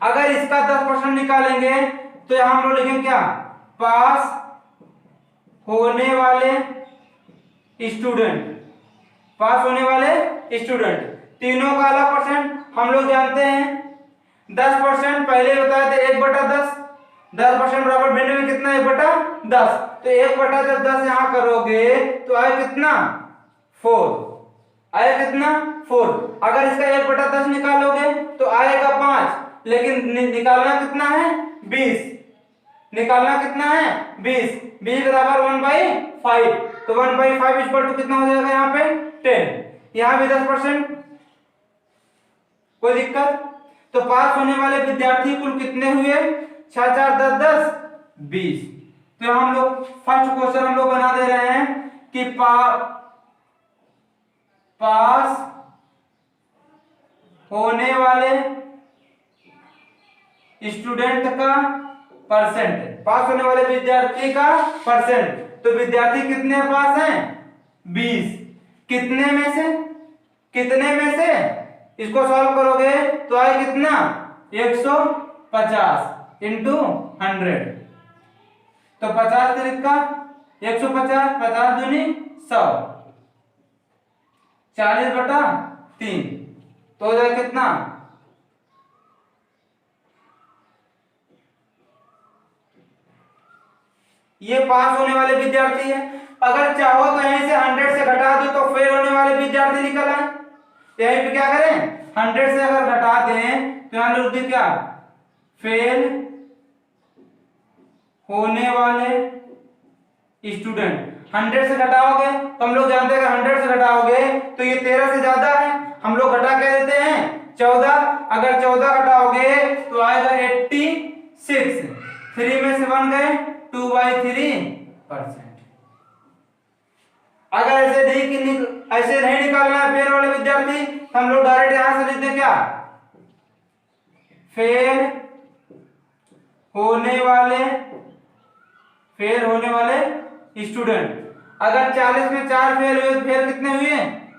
S1: अगर इसका 10% निकालेंगे तो यहां हम लोग लिखेंगे क्या, पास होने वाले स्टूडेंट, पास होने वाले स्टूडेंट। तीनों का अलग परसेंट हम लोग जानते हैं, 10% पहले बताए थे 1/10, 10% बराबर भिन्न में कितना, 1/10। तो 1/10 यहां करोगे तो आए कितना, 4, आए कितना, 4। अगर इसका 1/10 निकालोगे तो आएगा 5, लेकिन निकालना कितना है, 20, निकालना कितना है, 20, 20 बराबर 1/5। तो 1/5 इक्वल टू कितना हो जाएगा यहाँ पे, 10। यहाँ भी 10%, कोई दिक्कत। तो पास होने वाले विद्यार्थी कुल कितने हुए, 6, 4, 10, 10, 20। तो हम लोग फर्स्ट क्वेश्चन हम लोग बना दे रहे हैं कि पास होने वाले स्टूडेंट का परसेंट, पास होने वाले विद्यार्थी का परसेंट। तो विद्यार्थी कितने पास हैं, 20। कितने में से, कितने में से, इसको सॉल्व करोगे तो आए कितना, 150 इंटू 100। तो 50 तरीका 150, 50 दूनी 100, 40/3। तो हो जाए कितना, ये पास होने वाले विद्यार्थी है। अगर चाहो तो यहीं से 100 से घटा दो तो फेल होने वाले विद्यार्थी निकल आए। यहीं पे क्या करें, 100 से अगर घटा दें तो यहां लिख दे क्या, फेल होने वाले स्टूडेंट। 100 से घटाओगे तो हम लोग जानते हैं अगर 100 से घटाओगे तो ये 13 से ज्यादा है, हम लोग घटा क्या देते हैं 14। अगर 14 घटाओगे तो आएगा 86। 3 में से बन गए 2/3%। अगर ऐसे नहीं निकालना है फेल वाले विद्यार्थी, हम लोग डायरेक्ट यहां से लिख दें क्या, फेल होने वाले स्टूडेंट। अगर 40 में 4 फेल हुए तो फेल कितने हुए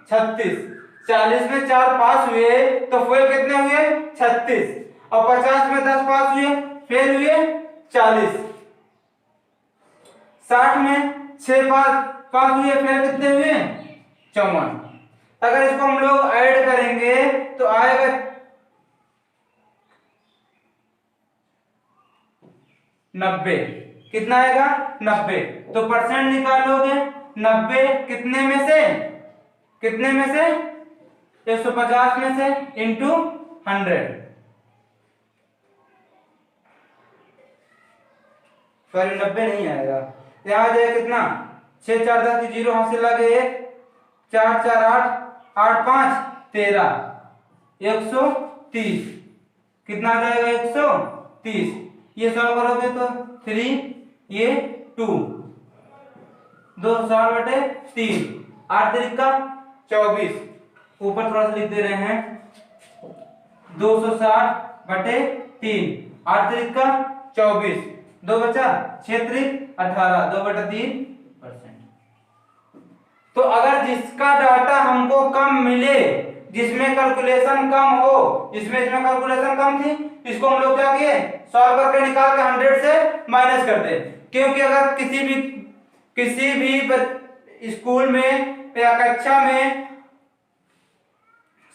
S1: 36। 40 में 4 पास हुए तो फेल कितने हुए 36। और 50 में 10 पास हुए फेल हुए 40। 60 में 6 पास हुए फेल कितने हुए 54। अगर इसको हम लोग ऐड करेंगे तो आएगा 90। कितना आएगा 90। तो परसेंट निकालोगे 90 कितने में से 150 में से इंटू 100। सॉरी 90 नहीं आएगा, यहाँ आ जाएगा कितना 6 4 10 की 0 हासिल लगे 1 4 4 8 8 5 13 130। कितना आ जाएगा 130। ये सॉल्व करोगे तो 3 ये 2 260/3 8 3 का 24। ऊपर थोड़ा सा लिख दे रहे हैं 260/3 8 3 का 24 2 बचा 6 3 18 2/3%। तो अगर जिसका डाटा हमको कम मिले, जिसमें कैलकुलेशन कम हो, इसमें कैलकुलेशन कम थी, इसको हम लोग क्या किए सॉल्व करके निकाल के 100 से माइनस कर दे। क्योंकि अगर किसी भी स्कूल में या कक्षा में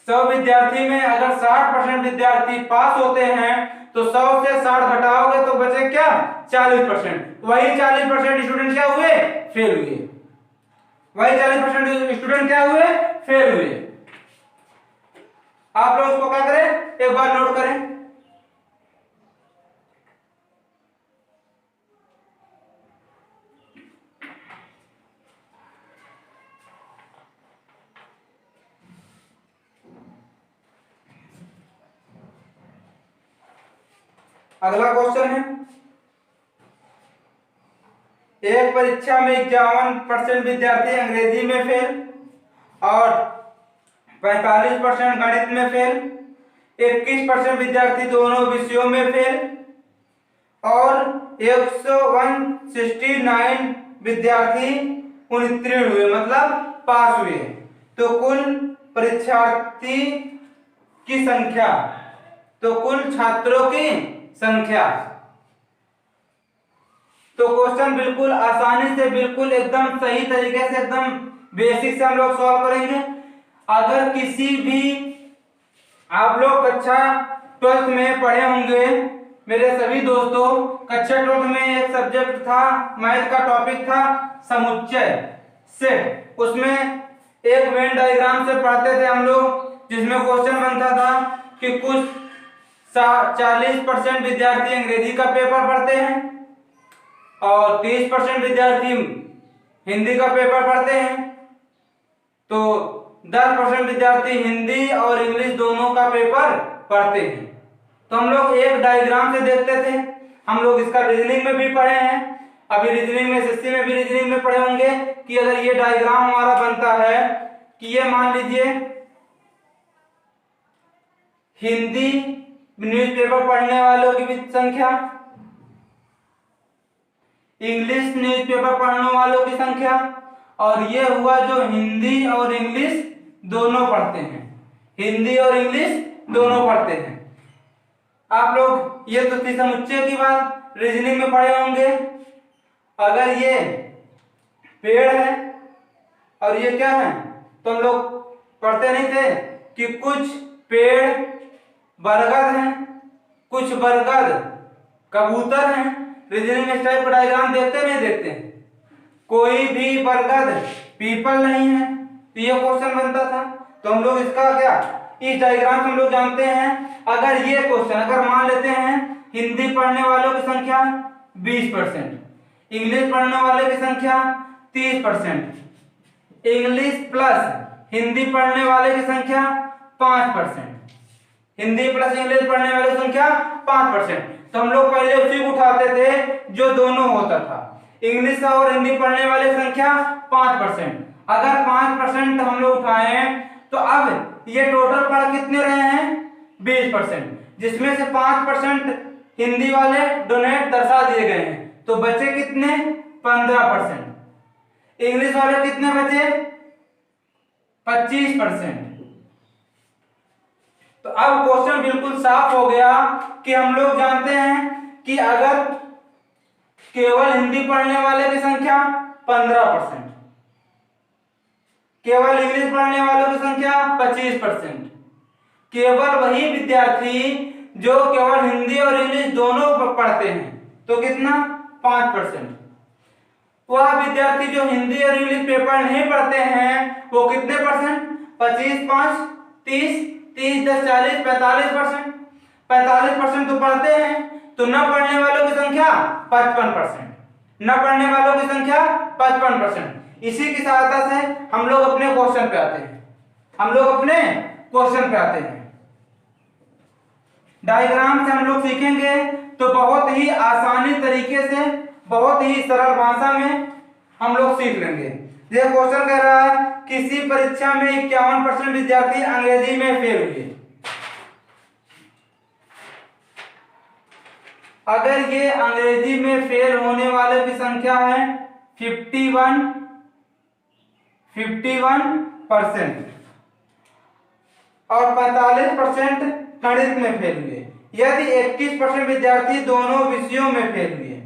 S1: 100 विद्यार्थी में अगर 60% विद्यार्थी पास होते हैं तो 100 से 60 घटाओगे तो बचे क्या 40%। वही 40% स्टूडेंट क्या हुए फेल हुए। वही 40% स्टूडेंट क्या हुए फेल हुए। आप लोग इसको क्या करें एक बार नोट करें। अगला क्वेश्चन है, एक परीक्षा में 51% विद्यार्थी अंग्रेजी में फेल और 45% गणित में फेल, 21% विद्यार्थी दोनों विषयों में फेल और 169 विद्यार्थी उत्तीर्ण हुए मतलब पास हुए। तो कुल परीक्षार्थी की संख्या, तो कुल छात्रों की संख्या। तो क्वेश्चन बिल्कुल आसानी से, बिल्कुल एकदम सही तरीके से, एकदम बेसिक से हम लोग सॉल्व करेंगे। अगर किसी भी आप लोग कक्षा 12th में पढ़े होंगे मेरे सभी दोस्तों, कक्षा 12th में एक सब्जेक्ट था, मैथ का टॉपिक था समुच्चय सेट। उसमें एक वेन डायग्राम से पढ़ते थे हम लोग, जिसमें क्वेश्चन बनता था कि कुछ 40% विद्यार्थी अंग्रेजी का पेपर पढ़ते हैं और 30% विद्यार्थी हिंदी का पेपर पढ़ते हैं। तो 10% विद्यार्थी हिंदी और इंग्लिश दोनों का पेपर पढ़ते हैं। तो हम लोग एक डायग्राम से देखते थे। हम लोग इसका रीजनिंग में भी पढ़े हैं, अभी रीजनिंग में एसएससी में भी रीजनिंग में पढ़े होंगे कि अगर ये डायग्राम हमारा बनता है कि ये मान लीजिए हिंदी न्यूज़पेपर पढ़ने वालों की भी संख्या, इंग्लिश न्यूज़पेपर पढ़ने वालों की संख्या, और ये हुआ जो हिंदी और इंग्लिश दोनों पढ़ते हैं, हिंदी और इंग्लिश दोनों पढ़ते हैं। आप लोग ये तो थी समुच्चय की बात, रीजनिंग में पढ़े होंगे। अगर ये पेड़ है और ये क्या है तो हम लोग पढ़ते नहीं थे कि कुछ पेड़ बरगद हैं, कुछ बरगद कबूतर हैं। रीजनिंग इस टाइप का डायग्राम देखते नहीं देखते? कोई भी बरगद पीपल नहीं है, तो ये क्वेश्चन बनता था। तो हम लोग इसका क्या, इस डायग्राम से हम लोग जानते हैं, अगर ये क्वेश्चन अगर मान लेते हैं हिंदी पढ़ने वालों की संख्या 20%, इंग्लिश पढ़ने वाले की संख्या 30%, इंग्लिश प्लस हिंदी पढ़ने वाले की संख्या 5%, हिंदी प्लस इंग्लिश पढ़ने वाले की संख्या 5%, तो हम लोग पहले उसी को उठाते थे जो दोनों होता था। इंग्लिश और हिंदी पढ़ने वाले की संख्या 5%, अगर 5% हम लोग उठाएं तो अब ये टोटल पढ़ कितने रहे हैं 20%, जिसमें से 5% हिंदी वाले डोनेट दर्शा दिए गए हैं, तो बचे कितने 15%। इंग्लिश वाले कितने बचे 25%। तो अब क्वेश्चन बिल्कुल साफ हो गया कि हम लोग जानते हैं कि अगर केवल हिंदी पढ़ने वाले की संख्या 15%, केवल इंग्लिश पढ़ने वालों की संख्या 25%, केवल वही विद्यार्थी जो केवल हिंदी और इंग्लिश दोनों पढ़ते हैं तो कितना 5%, वह विद्यार्थी जो हिंदी और इंग्लिश पेपर नहीं पढ़ते हैं वो कितने परसेंट 25 5 30 30 10 40 45%, 45% तो पढ़ते हैं, तो न पढ़ने वालों की संख्या 55%, न पढ़ने वालों की संख्या 55%। इसी की सहायता से हम लोग अपने क्वेश्चन पे आते हैं, हम लोग अपने क्वेश्चन पे आते हैं। डायग्राम से हम लोग सीखेंगे तो बहुत ही आसानी तरीके से, बहुत ही सरल भाषा में हम लोग सीख लेंगे। यह क्वेश्चन कह रहा है किसी परीक्षा में 51% विद्यार्थी अंग्रेजी में फेल हुए। अगर ये अंग्रेजी में फेल होने वाले की संख्या है 51% और 45% गणित में फेल हुए, यदि 21% विद्यार्थी दोनों विषयों में फेल हुए,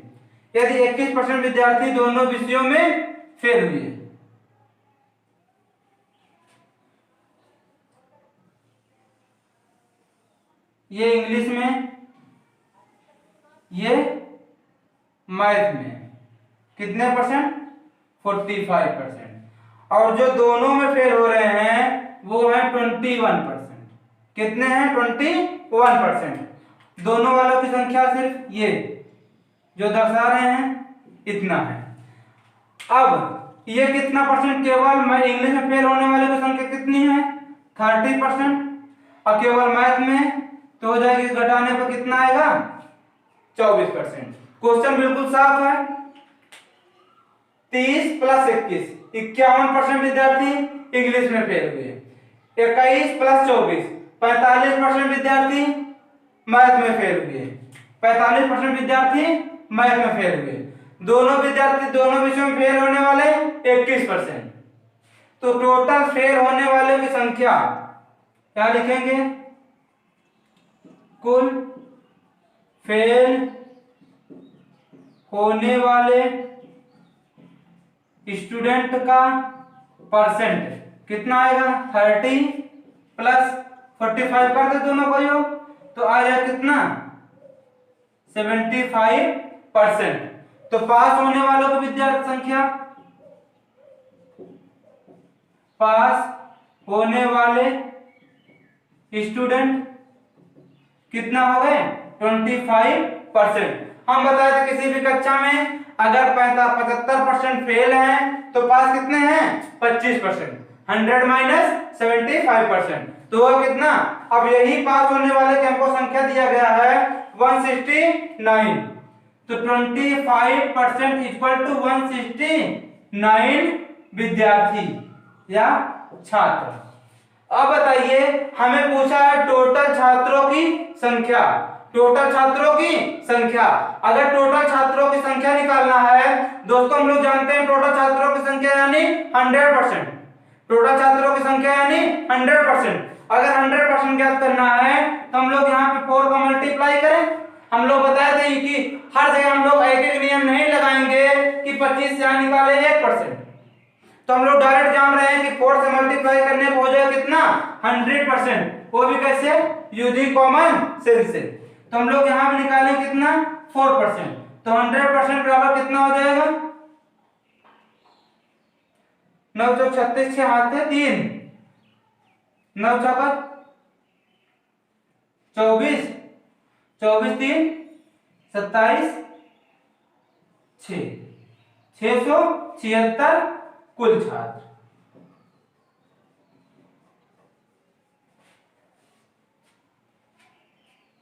S1: यदि 21% विद्यार्थी दोनों विषयों में फेल हुए, ये इंग्लिश में, ये मैथ में कितने परसेंट 45%, और जो दोनों में फेल हो रहे हैं वो है 21%। कितने हैं 21%। दोनों वालों की संख्या सिर्फ ये जो दर्शा रहे हैं इतना है। अब ये कितना परसेंट, केवल मैं इंग्लिश में फेल होने वाले की संख्या कितनी है 30%, और केवल मैथ में तो हो जाएगी, घटाने पर कितना आएगा 24%। क्वेश्चन बिल्कुल साफ है। 30 प्लस 21 51% विद्यार्थी इंग्लिश में फेल हुए, 21 प्लस 24 45% विद्यार्थी मैथ में फेल हुए, 45% विद्यार्थी मैथ में फेल हुए, दोनों विद्यार्थी दोनों विषयों में फेल होने वाले 21%। तो टोटल फेल होने वाले की संख्या क्या लिखेंगे, कुल फेल होने वाले स्टूडेंट का परसेंट कितना आएगा 30 प्लस 45 कर दे दोनों को योग, तो आएगा कितना 75%। तो पास होने वालों की विद्यार्थी संख्या, पास होने वाले स्टूडेंट कितना हो गए 25%। हम बताए थे किसी भी कक्षा में अगर 75% फेल हैं तो पास कितने हैं 25%, 100 माइनस 75%, तो वह कितना, अब यही पास होने वाले की हमको संख्या दिया गया है 169, तो 25% इक्वल टू 169 विद्यार्थी या छात्र। अब बताइए हमें पूछा है टोटल छात्रों की संख्या, टोटल छात्रों की संख्या। अगर टोटल छात्रों की संख्या निकालना है दोस्तों, हम लोग जानते हैं टोटल छात्रों की संख्या यानी 100%, टोटल छात्रों की संख्या यानी 100%। अगर 100% ज्ञात करना है तो हम लोग यहाँ पे 4 का मल्टीप्लाई करें। हम लोग बताए थे कि हर जगह हम लोग एक एक नियम नहीं लगाएंगे कि 25 से यहाँ निकाले 1%, तो हम लोग डायरेक्ट जान रहे हैं कि 4 से मल्टीप्लाई करने पर हो जाएगा कितना 100%, वो भी कैसे यूजिंग कॉमन सेंस से। तो हम लोग यहाँ पे निकालें कितना 4%, तो 100% बराबर कितना हो जाएगा? 9 चौक 36, 6 हाथ है 3, 9 चौका 24, 24 3 27, 6, 676 कुल छात्र।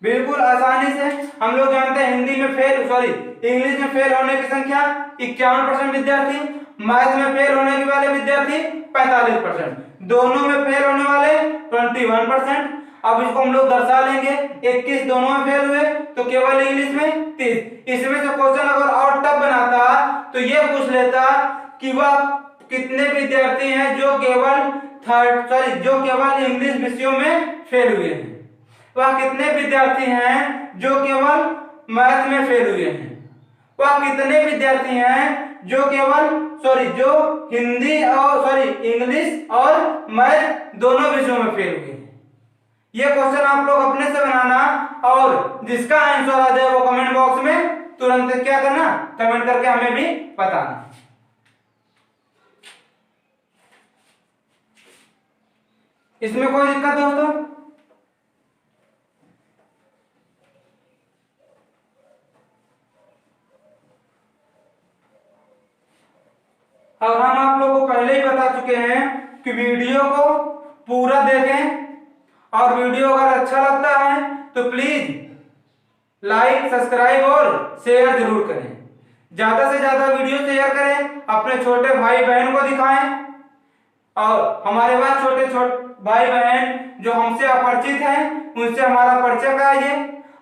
S1: बिल्कुल आसानी से हम लोग जानते हैं इंग्लिश में फेल होने की संख्या 51% विद्यार्थी, मैथ में फेल होने वाले विद्यार्थी 45%, दोनों में फेल होने वाले 21%। अब इसको हम लोग दर्शा लेंगे, 21 दोनों में फेल हुए तो केवल इंग्लिश में 30। इसमें से क्वेश्चन अगर और टफ बनाता तो ये पूछ लेता कि वह कितने विद्यार्थी हैं जो केवल इंग्लिश विषयों में फेल हुए हैं, वह कितने विद्यार्थी हैं जो केवल मैथ में फेल हुए हैं, वह कितने विद्यार्थी हैं जो इंग्लिश और मैथ दोनों विषयों में फेल हुए हैं। ये क्वेश्चन आप लोग अपने से बनाना और जिसका आंसर आ जाए वो कमेंट बॉक्स में तुरंत क्या करना, कमेंट करके हमें भी बताना। इसमें कोई दिक्कत दोस्तों? और हम आप लोगों को पहले ही बता चुके हैं कि वीडियो को पूरा देखें और वीडियो अगर अच्छा लगता है तो प्लीज लाइक, सब्सक्राइब और शेयर जरूर करें। ज्यादा से ज्यादा वीडियो शेयर करें, अपने छोटे भाई बहन को दिखाएं और हमारे पास छोटे भाई बहन जो हमसे अपरिचित हैं उनसे हमारा परिचय कराइए।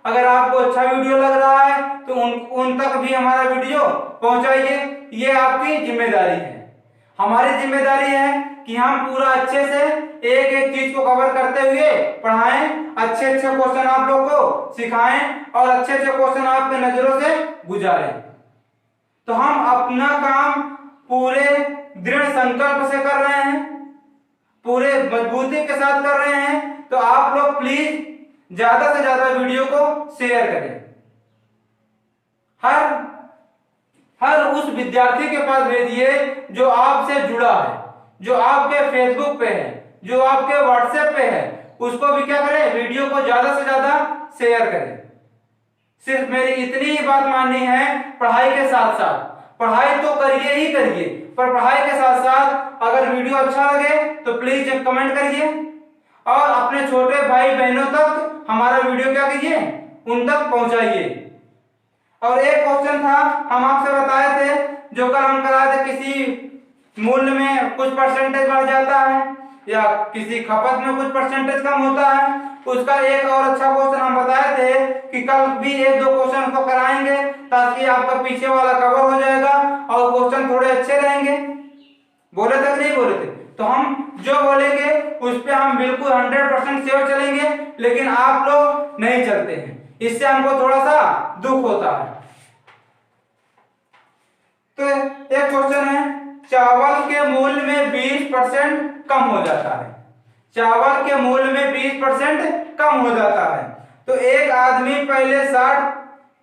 S1: अगर आपको अच्छा वीडियो लग रहा है तो उन तक भी हमारा वीडियो पहुंचाइए। ये आपकी जिम्मेदारी है। हमारी जिम्मेदारी है कि हम पूरा अच्छे से एक एक चीज को कवर करते हुए पढ़ाएं, अच्छे क्वेश्चन आप लोग को सिखाएं और अच्छे क्वेश्चन आपके नजरों से गुजारें। तो हम अपना काम पूरे दृढ़ संकल्प से कर रहे हैं, पूरे मजबूती के साथ कर रहे हैं। तो आप लोग प्लीज ज्यादा से ज्यादा वीडियो को शेयर करें। हर उस विद्यार्थी के पास भेजिए जो आपसे जुड़ा है, जो आपके फेसबुक पे है, जो आपके व्हाट्सएप पे है, उसको भी क्या करें, वीडियो को ज्यादा से ज्यादा शेयर करें। सिर्फ मेरी इतनी ही बात माननी है, पढ़ाई के साथ साथ पढ़ाई तो करिए ही करिए, पर पढ़ाई के साथ साथ अगर वीडियो अच्छा लगे तो प्लीज कमेंट करिए और अपने छोटे भाई बहनों तक हमारा वीडियो क्या कीजिए, उन तक पहुंचाइए। और एक क्वेश्चन था हम आपसे बताए थे, जो कल हम कराए थे, किसी मूल्य में कुछ परसेंटेज बढ़ जाता है या किसी खपत में कुछ परसेंटेज कम होता है, उसका एक और अच्छा क्वेश्चन हम बताए थे कि कल भी एक दो क्वेश्चन को कराएंगे ताकि आपका पीछे वाला कवर हो जाएगा और क्वेश्चन थोड़े अच्छे रहेंगे। बोले थे कि नहीं बोले थे? तो हम जो बोलेंगे उस पे हम बिल्कुल 100% श्योर चलेंगे, लेकिन आप लोग नहीं चलते हैं, इससे हमको थोड़ा सा दुख होता है। तो एक क्वेश्चन है, चावल के मूल्य में 20% कम हो जाता है। चावल के मूल्य में 20% कम हो जाता है। तो एक आदमी पहले 60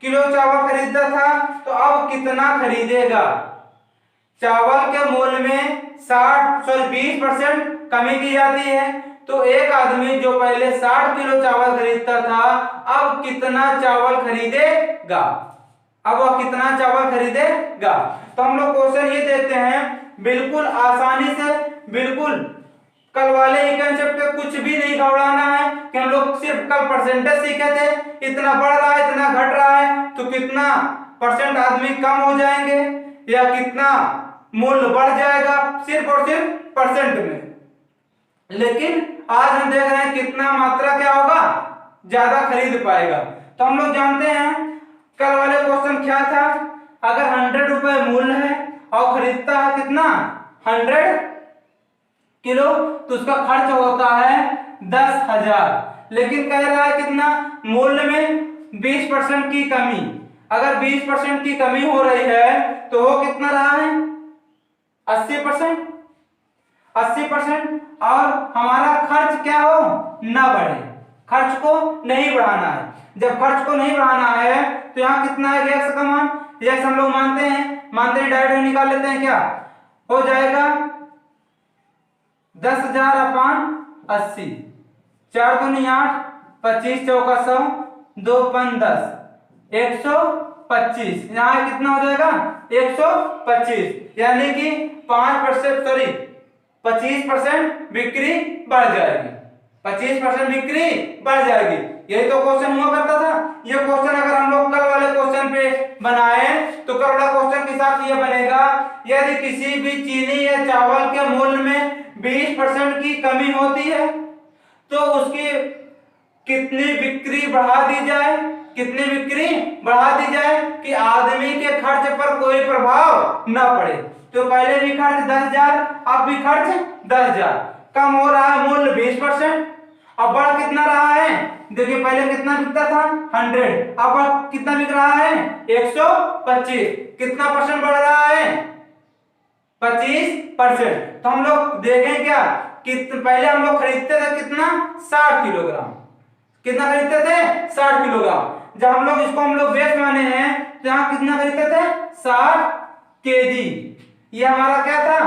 S1: किलो चावल खरीदता था, तो अब कितना खरीदेगा? चावल के मूल्य में 20% कमी की जाती है। तो एक आदमी जो पहले 60 किलो चावल खरीदता था, अब कितना चावल खरीदेगा? अब वह कितना चावल खरीदेगा? तो हम लोग क्वेश्चन ये देखते हैं, बिल्कुल आसानी से, बिल्कुल कल वाले ही कंसेप्ट पे कुछ भी नहीं घबराना है कि हम लोग सिर्फ कल परसेंटेज सीखे थे, इतना बढ़ रहा है, इतना घट रहा है, तो कितना परसेंट आदमी कम हो जाएंगे या कितना मूल्य बढ़ जाएगा, सिर्फ और सिर्फ परसेंट में। लेकिन आज हम देख रहे हैं कितना मात्रा क्या होगा, ज्यादा खरीद पाएगा। तो हम लोग जानते हैं कल वाले क्वेश्चन क्या था, अगर 100 रुपए मूल्य है और खरीदता है कितना, 100 किलो, तो उसका खर्च होता है 10,000। लेकिन कह रहा है कितना, मूल्य में 20% की कमी। अगर 20% की कमी हो रही है तो वो कितना रहा है, 80%। 80% और हमारा खर्च क्या हो, ना बढ़े, खर्च को नहीं बढ़ाना है। जब खर्च को नहीं बढ़ाना है तो यहाँ कितना है, x का मान यस हम लोग मानते हैं डायरेक्ट निकाल लेते हैं। क्या हो जाएगा 10,000 अपान 80, 4 दूनी 8, 25 चौका 100, 2 पन 10, 125। यहाँ कितना हो जाएगा 125, यानी कि 5% सॉरी 25% बिक्री बढ़ जाएगी, 25% बिक्री बढ़ जाएगी। यही तो क्वेश्चन हुआ करता था। ये क्वेश्चन अगर हम लोग कल वाले क्वेश्चन पे बनाए तो कल वाला क्वेश्चन के साथ ये बनेगा, यदि किसी भी चीनी या चावल के मूल्य में 20% की कमी होती है तो उसकी कितनी बिक्री बढ़ा दी जाए, कितनी बिक्री बढ़ा दी जाए कि आदमी के खर्च पर कोई प्रभाव न पड़े। तो पहले भी खर्च 10,000, अब भी खर्च 10,000, कम हो रहा है मूल्य 20%। अब बढ़ कितना रहा है, देखिए पहले कितना बिकता था 100, अब कितना बिक रहा है 125, कितना परसेंट बढ़ रहा है 25%। तो हम लोग देखें क्या कि पहले हम लोग खरीदते थे कितना 60 किलोग्राम, कितना खरीदते थे 60 किलोग्राम। जब हम लोग इसको हम लोग बेच माने हैं तो यहाँ कितना खरीदते थे 60 केजी। ये हमारा क्या था